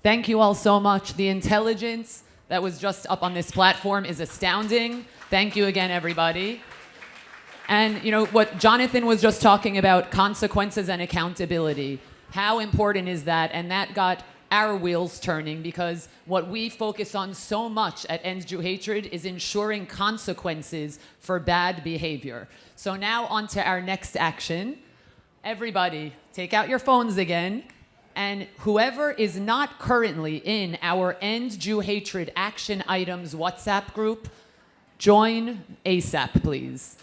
Thank you all so much. The intelligence that was just up on this platform is astounding. Thank you again, everybody. And what Jonathan was just talking about, consequences and accountability. How important is that? And that got our wheels turning, because what we focus on so much at End Jew Hatred is ensuring consequences for bad behavior. So now on to our next action. Everybody, take out your phones again. And whoever is not currently in our End Jew Hatred Action Items WhatsApp group, join ASAP, please.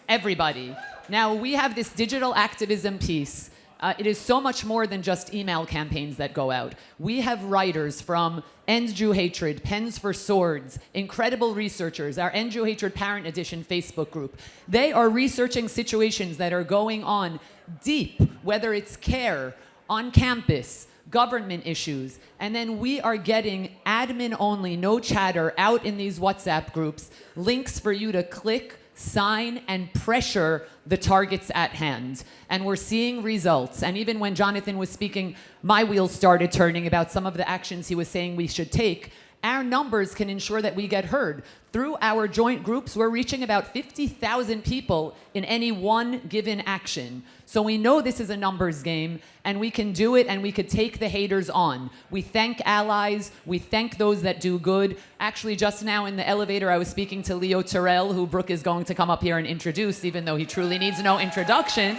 Everybody. Now, we have this digital activism piece. It is so much more than just email campaigns that go out. We have writers from End Jew Hatred, Pens for Swords, incredible researchers, our End Jew Hatred Parent Edition Facebook group. They are researching situations that are going on deep, whether it's care, on campus, government issues. And then we are getting admin only, no chatter, out in these WhatsApp groups, links for you to click, sign, and pressure the targets at hand. And we're seeing results. And even when Jonathan was speaking, my wheels started turning about some of the actions he was saying we should take. Our numbers can ensure that we get heard. Through our joint groups, we're reaching about 50,000 people in any one given action. So we know this is a numbers game, and we can do it, and we could take the haters on. We thank allies. We thank those that do good. Actually, just now in the elevator, I was speaking to Leo Terrell, who Brooke is going to come up here and introduce, even though he truly needs no introduction.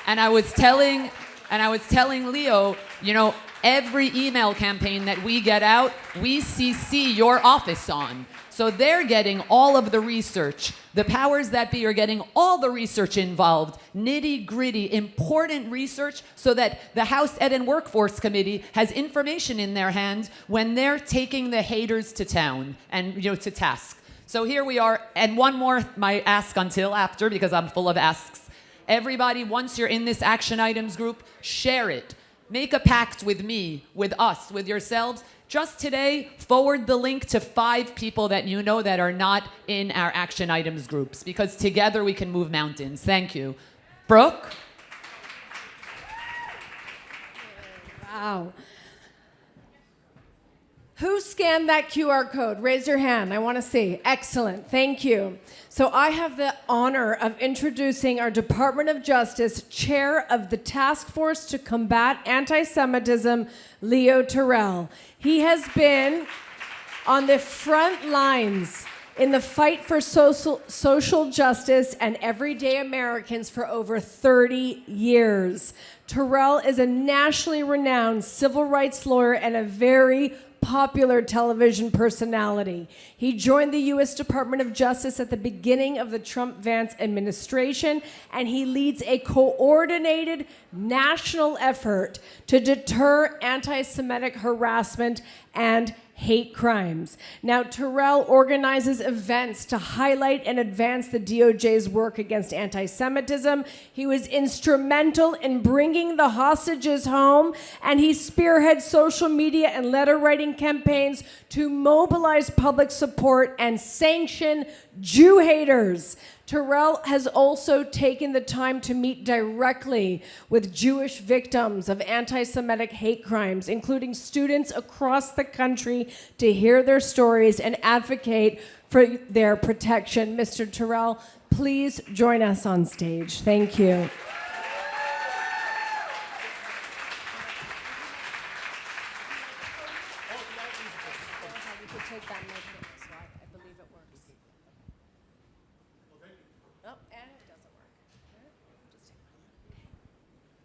And I was telling Leo, every email campaign that we get out, we CC your office on. So they're getting all of the research. The powers that be are getting all the research involved, nitty-gritty, important research, so that the House Ed and Workforce Committee has information in their hands when they're taking the haters to town and to task. So here we are. And one more, my ask until after, because I'm full of asks. Everybody, once you're in this action items group, share it. Make a pact with me, with us, with yourselves. Just today, forward the link to 5 people that you know that are not in our action items groups, because together we can move mountains. Thank you. Brooke? Wow. Who scanned that QR code? Raise your hand. I want to see. Excellent. Thank you. So I have the honor of introducing our Department of Justice Chair of the Task Force to Combat Anti-Semitism, Leo Terrell. He has been on the front lines in the fight for social justice and everyday Americans for over 30 years. Terrell is a nationally renowned civil rights lawyer and a very popular television personality. He joined the U.S. Department of Justice at the beginning of the Trump-Vance administration, and he leads a coordinated national effort to deter anti-Semitic harassment and hate crimes. Now, Terrell organizes events to highlight and advance the DOJ's work against anti-Semitism. He was instrumental in bringing the hostages home, and he spearheads social media and letter writing campaigns to mobilize public support and sanction Jew haters. Terrell has also taken the time to meet directly with Jewish victims of anti-Semitic hate crimes, including students across the country, to hear their stories and advocate for their protection. Mr. Terrell, please join us on stage. Thank you.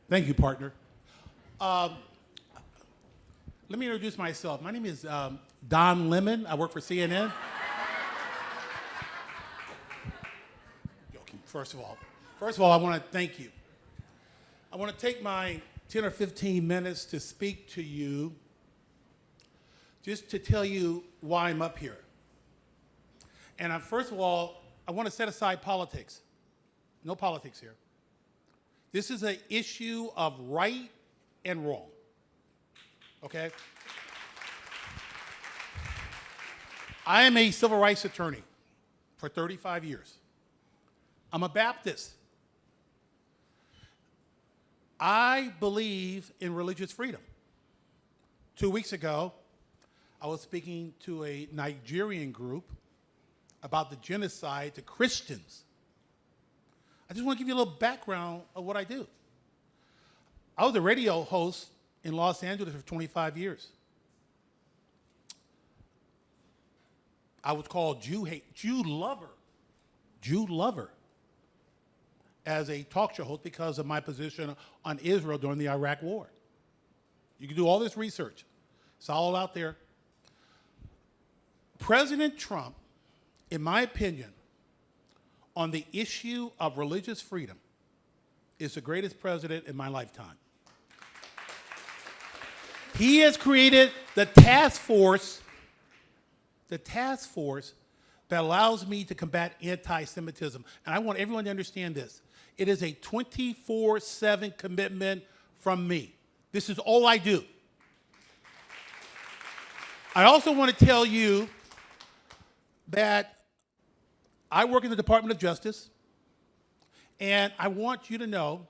Thank you, partner. Let me introduce myself. My name is Don Lemon. I work for CNN. Joking. First of all, I want to thank you. I want to take my 10 or 15 minutes to speak to you, just to tell you why I'm up here. And first of all, I want to set aside politics. No politics here. This is an issue of right and wrong, okay? I am a civil rights attorney for 35 years. I'm a Baptist. I believe in religious freedom. 2 weeks ago, I was speaking to a Nigerian group about the genocide to Christians. I just want to give you a little background of what I do. I was a radio host in Los Angeles for 25 years. I was called Jew lover, as a talk show host because of my position on Israel during the Iraq War. You can do all this research. It's all out there. President Trump, in my opinion, on the issue of religious freedom, is the greatest president in my lifetime. He has created the task force that allows me to combat anti-Semitism. And I want everyone to understand this. It is a 24/7 commitment from me. This is all I do. I also want to tell you that I work in the Department of Justice, and I want you to know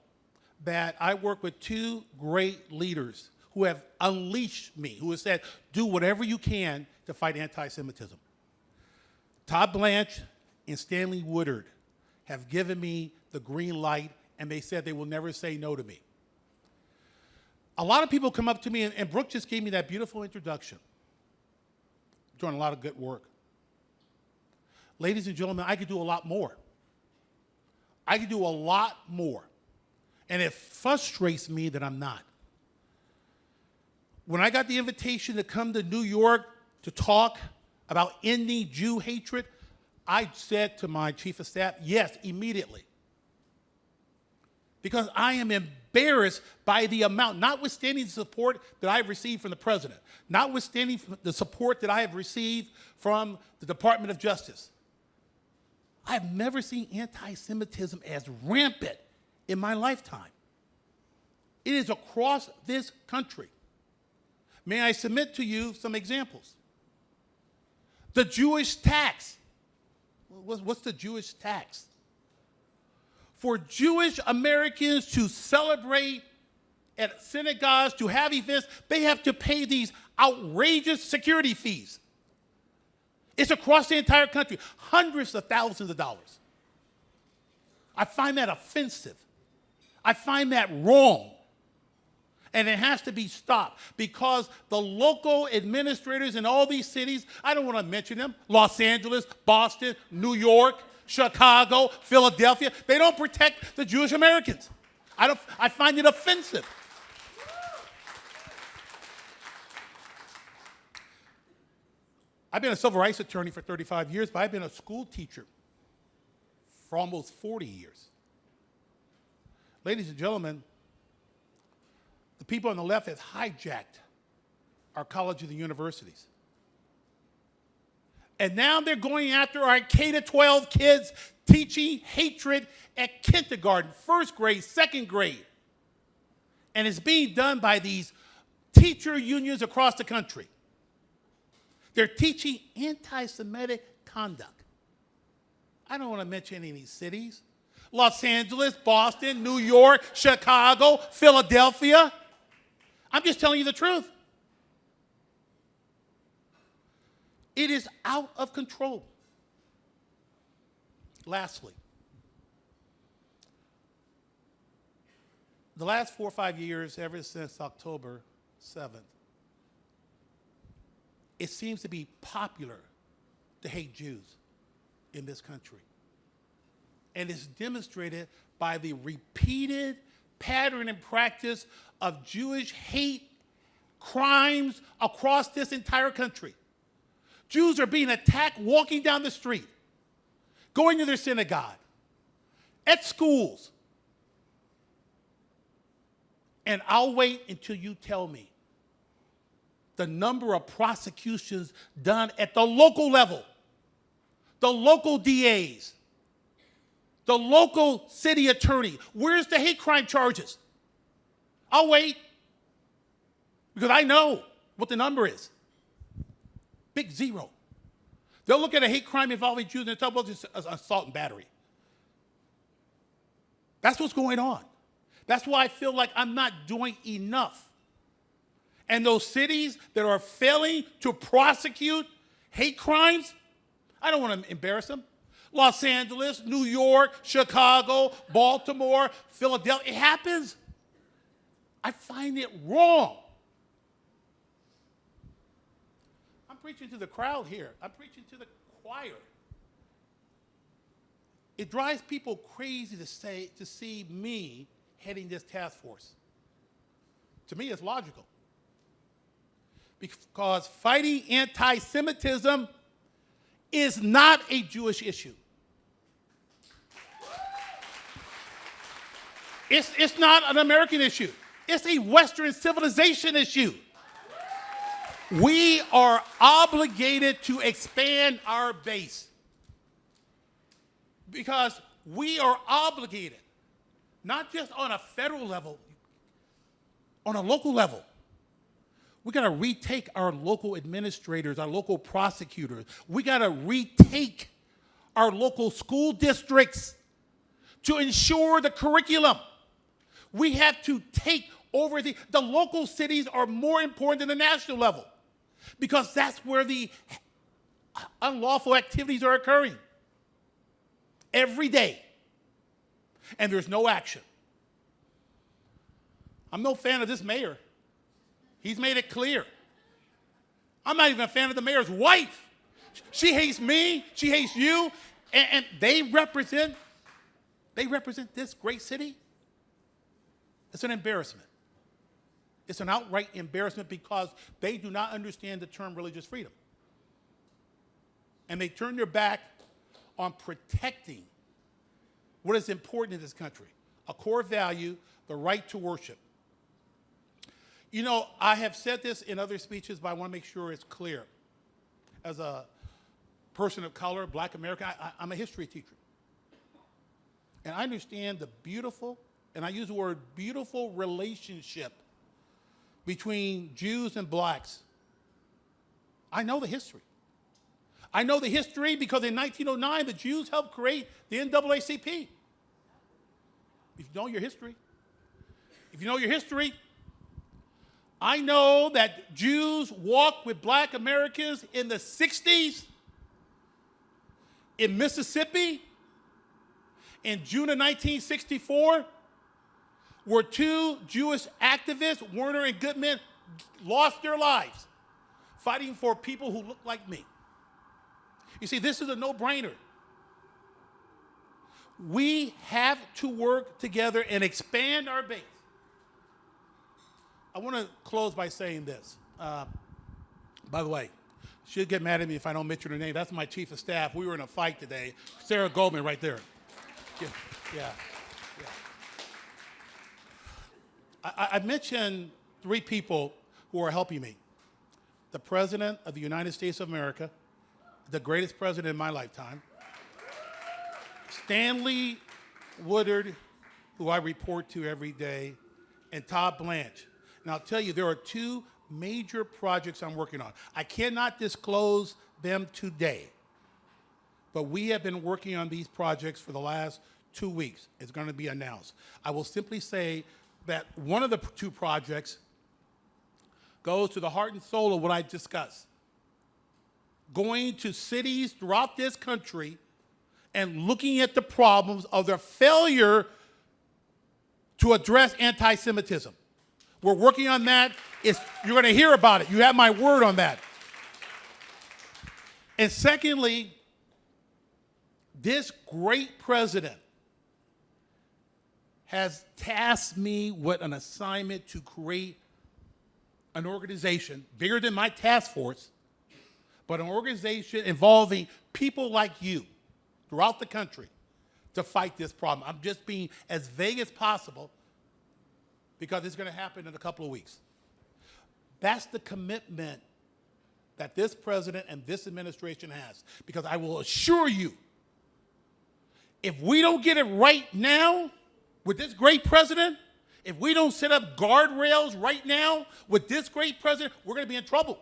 that I work with two great leaders who have unleashed me, who have said, do whatever you can to fight anti-Semitism. Todd Blanche and Stanley Woodard have given me the green light, and they said they will never say no to me. A lot of people come up to me, and Brooke just gave me that beautiful introduction. Doing a lot of good work. Ladies and gentlemen, I could do a lot more. I could do a lot more. And it frustrates me that I'm not. When I got the invitation to come to New York to talk about ending Jew hatred, I said to my chief of staff, yes, immediately. Because I am embarrassed by the amount, notwithstanding the support that I have received from the president, notwithstanding the support that I have received from the Department of Justice. I have never seen anti-Semitism as rampant in my lifetime. It is across this country. May I submit to you some examples? The Jewish tax. What's the Jewish tax? For Jewish Americans to celebrate at synagogues, to have events, they have to pay these outrageous security fees. It's across the entire country, hundreds of thousands of dollars. I find that offensive. I find that wrong. And it has to be stopped because the local administrators in all these cities, I don't want to mention them, Los Angeles, Boston, New York, Chicago, Philadelphia, they don't protect the Jewish Americans. I find it offensive. I've been a civil rights attorney for 35 years, but I've been a school teacher for almost 40 years. Ladies and gentlemen, the people on the left have hijacked our colleges and universities. And now they're going after our K-12 kids, teaching hatred at kindergarten, first grade, second grade. And it's being done by these teacher unions across the country. They're teaching anti-Semitic conduct. I don't want to mention any of these cities. Los Angeles, Boston, New York, Chicago, Philadelphia. I'm just telling you the truth. It is out of control. Lastly, the last 4 or 5 years, ever since October 7th, it seems to be popular to hate Jews in this country. And it's demonstrated by the repeated pattern and practice of Jewish hate crimes across this entire country. Jews are being attacked walking down the street, going to their synagogue, at schools. And I'll wait until you tell me the number of prosecutions done at the local level, the local DAs, the local city attorney. Where's the hate crime charges? I'll wait because I know what the number is. Big zero. They'll look at a hate crime involving Jews and they'll tell, well, it's assault and battery. That's what's going on. That's why I feel like I'm not doing enough. And those cities that are failing to prosecute hate crimes, I don't want to embarrass them. Los Angeles, New York, Chicago, Baltimore, Philadelphia, it happens. I find it wrong. I'm preaching to the crowd here. I'm preaching to the choir. It drives people crazy to see me heading this task force. To me, it's logical. Because fighting anti-Semitism is not a Jewish issue. It's not an American issue. It's a Western civilization issue. We are obligated to expand our base because we are obligated, not just on a federal level, on a local level. We got to retake our local administrators, our local prosecutors. We got to retake our local school districts to ensure the curriculum. We have to take over the local cities are more important than the national level because that's where the unlawful activities are occurring every day. And there's no action. I'm no fan of this mayor. He's made it clear. I'm not even a fan of the mayor's wife. She hates me, she hates you, and they represent this great city. It's an embarrassment. It's an outright embarrassment because they do not understand the term religious freedom. And they turn their back on protecting what is important in this country, a core value, the right to worship. You know, I have said this in other speeches, but I want to make sure it's clear. As a person of color, Black American, I'm a history teacher. And I understand the beautiful, and I use the word beautiful, relationship between Jews and blacks. I know the history. I know the history because in 1909, the Jews helped create the NAACP. If you know your history, I know that Jews walked with Black Americans in the 60s in Mississippi in June of 1964, where two Jewish activists, Werner and Goodman, lost their lives fighting for people who look like me. You see, this is a no-brainer. We have to work together and expand our base. I want to close by saying this. By the way, she'll get mad at me if I don't mention her name. That's my chief of staff. We were in a fight today. Sarah Goldman right there. Yeah. I mentioned three people who are helping me. The President of the United States of America, the greatest president in my lifetime, Stanley Woodard, who I report to every day, and Todd Blanche. And I'll tell you, there are two major projects I'm working on. I cannot disclose them today, but we have been working on these projects for the last 2 weeks. It's going to be announced. I will simply say that one of the two projects goes to the heart and soul of what I discussed. Going to cities throughout this country and looking at the problems of their failure to address anti-Semitism. We're working on that. You're going to hear about it. You have my word on that. And secondly, this great president has tasked me with an assignment to create an organization bigger than my task force, but an organization involving people like you throughout the country to fight this problem. I'm just being as vague as possible because it's going to happen in a couple of weeks. That's the commitment that this president and this administration has, because I will assure you, if we don't get it right now with this great president, if we don't set up guardrails right now with this great president, we're going to be in trouble.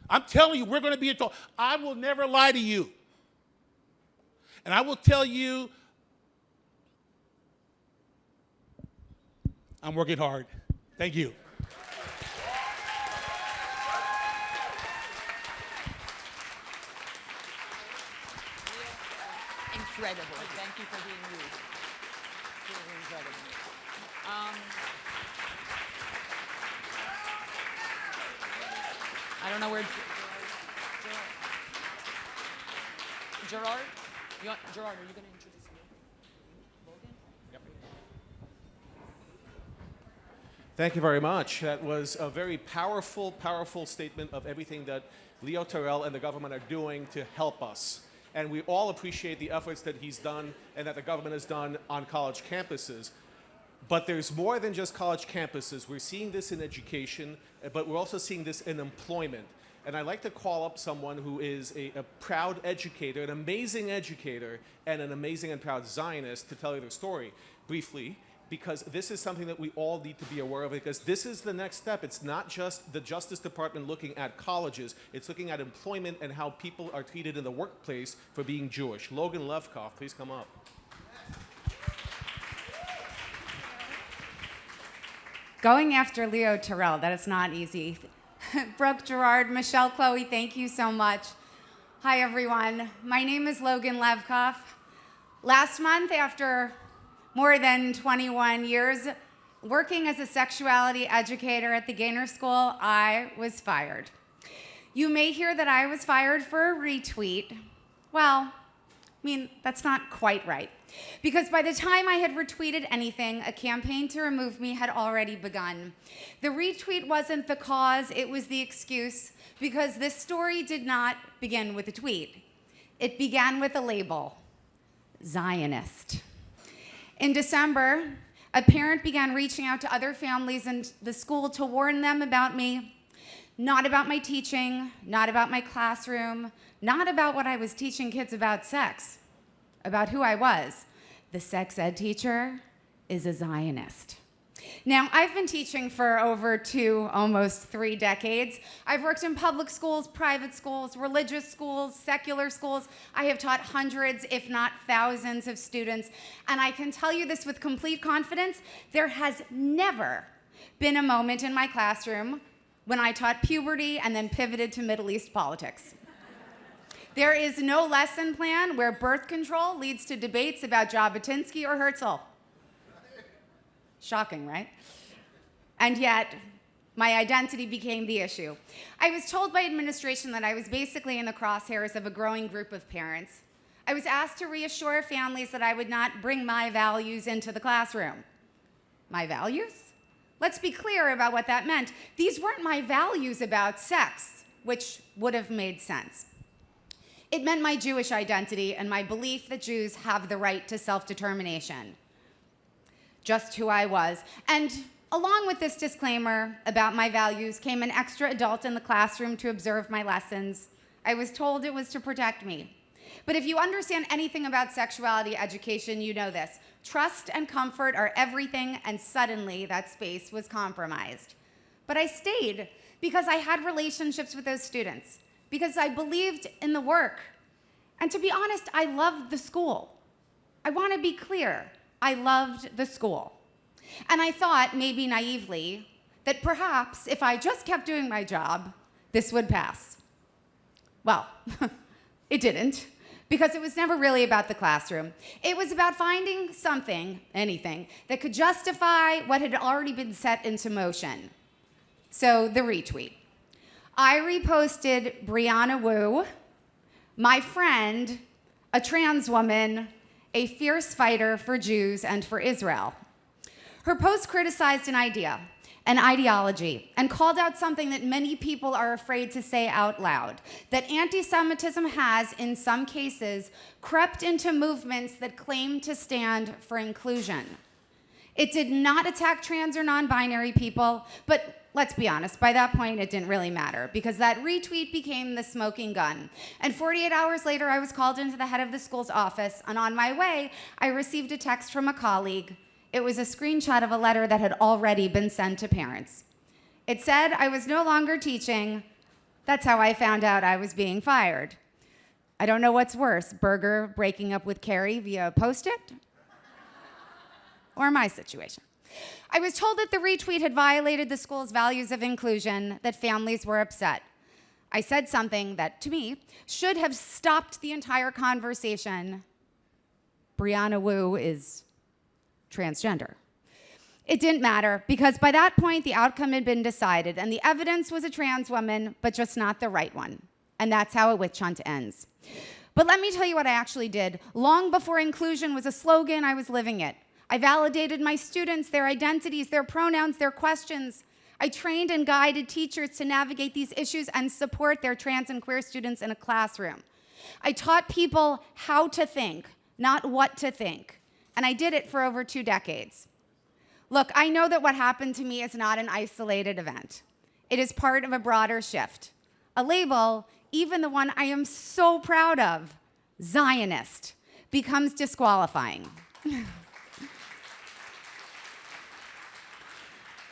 I'm telling you, we're going to be in trouble. I will never lie to you. And I will tell you, I'm working hard. Thank you. incredible. Thank you for being you. Truly incredible. I don't know where Gerard? Gerard, are you going to introduce me? Logan? Yep. Thank you very much. That was a very powerful, powerful statement of everything that Leo Terrell and the government are doing to help us. And we all appreciate the efforts that he's done and that the government has done on college campuses. But there's more than just college campuses. We're seeing this in education, but we're also seeing this in employment. And I'd like to call up someone who is a proud educator, an amazing educator, and an amazing and proud Zionist to tell you their story briefly, because this is something that we all need to be aware of, because this is the next step. It's not just the Justice Department looking at colleges, it's looking at employment and how people are treated in the workplace for being Jewish. Logan Levkoff, please come up. Going after Leo Terrell, that is not easy. Brooke, Gerard, Michelle, Chloe, thank you so much. Hi, everyone. My name is Logan Levkoff. Last month, after more than 21 years working as a sexuality educator at the Gaynor School, I was fired. You may hear that I was fired for a retweet. Well, that's not quite right. Because by the time I had retweeted anything, a campaign to remove me had already begun. The retweet wasn't the cause, it was the excuse, because this story did not begin with a tweet. It began with a label, Zionist. In December, a parent began reaching out to other families in the school to warn them about me, not about my teaching, not about my classroom, not about what I was teaching kids about sex, about who I was. The sex ed teacher is a Zionist. Now, I've been teaching for over 2, almost 3 decades. I've worked in public schools, private schools, religious schools, secular schools. I have taught hundreds, if not thousands, of students. And I can tell you this with complete confidence, there has never been a moment in my classroom when I taught puberty and then pivoted to Middle East politics. There is no lesson plan where birth control leads to debates about Jabotinsky or Herzl. Shocking, right? And yet, my identity became the issue. I was told by administration that I was basically in the crosshairs of a growing group of parents. I was asked to reassure families that I would not bring my values into the classroom. My values? Let's be clear about what that meant. These weren't my values about sex, which would have made sense. It meant my Jewish identity and my belief that Jews have the right to self-determination. Just who I was. And along with this disclaimer about my values came an extra adult in the classroom to observe my lessons. I was told it was to protect me. But if you understand anything about sexuality education, you know this. Trust and comfort are everything, and suddenly that space was compromised. But I stayed because I had relationships with those students, because I believed in the work. And to be honest, I loved the school. I want to be clear. I loved the school. And I thought, maybe naively, that perhaps if I just kept doing my job, this would pass. Well, it didn't, because it was never really about the classroom. It was about finding something, anything, that could justify what had already been set into motion. So the retweet. I reposted Brianna Wu, my friend, a trans woman, a fierce fighter for Jews and for Israel. Her post criticized an idea, an ideology, and called out something that many people are afraid to say out loud, that anti-Semitism has, in some cases, crept into movements that claim to stand for inclusion. It did not attack trans or non-binary people, but let's be honest, by that point, it didn't really matter, because that retweet became the smoking gun. And 48 hours later, I was called into the head of the school's office, and on my way, I received a text from a colleague. It was a screenshot of a letter that had already been sent to parents. It said I was no longer teaching. That's how I found out I was being fired. I don't know what's worse, Berger breaking up with Carrie via Post-it, or my situation. I was told that the retweet had violated the school's values of inclusion, that families were upset. I said something that, to me, should have stopped the entire conversation, Brianna Wu is transgender. It didn't matter because by that point, the outcome had been decided and the evidence was a trans woman, but just not the right one. And that's how a witch hunt ends. But let me tell you what I actually did. Long before inclusion was a slogan, I was living it. I validated my students, their identities, their pronouns, their questions. I trained and guided teachers to navigate these issues and support their trans and queer students in a classroom. I taught people how to think, not what to think. And I did it for over 2 decades. Look, I know that what happened to me is not an isolated event. It is part of a broader shift. A label, even the one I am so proud of, Zionist, becomes disqualifying.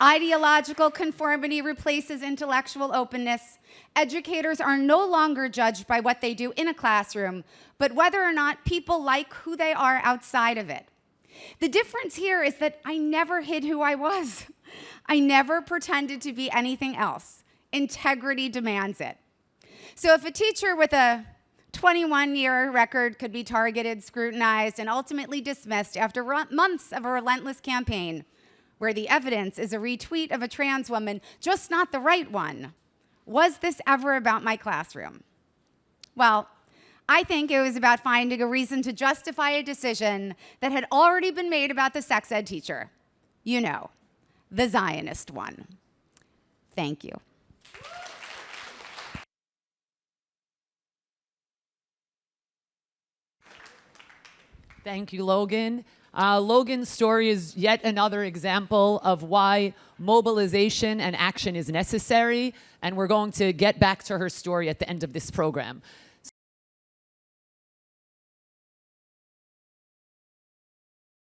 Ideological conformity replaces intellectual openness. Educators are no longer judged by what they do in a classroom, but whether or not people like who they are outside of it. The difference here is that I never hid who I was. I never pretended to be anything else. Integrity demands it. So if a teacher with a 21-year record could be targeted, scrutinized, and ultimately dismissed after months of a relentless campaign, where the evidence is a retweet of a trans woman, just not the right one, was this ever about my classroom? Well, I think it was about finding a reason to justify a decision that had already been made about the sex ed teacher. You know, the Zionist one. Thank you. Thank you, Logan. Logan's story is yet another example of why mobilization and action is necessary, and we're going to get back to her story at the end of this program.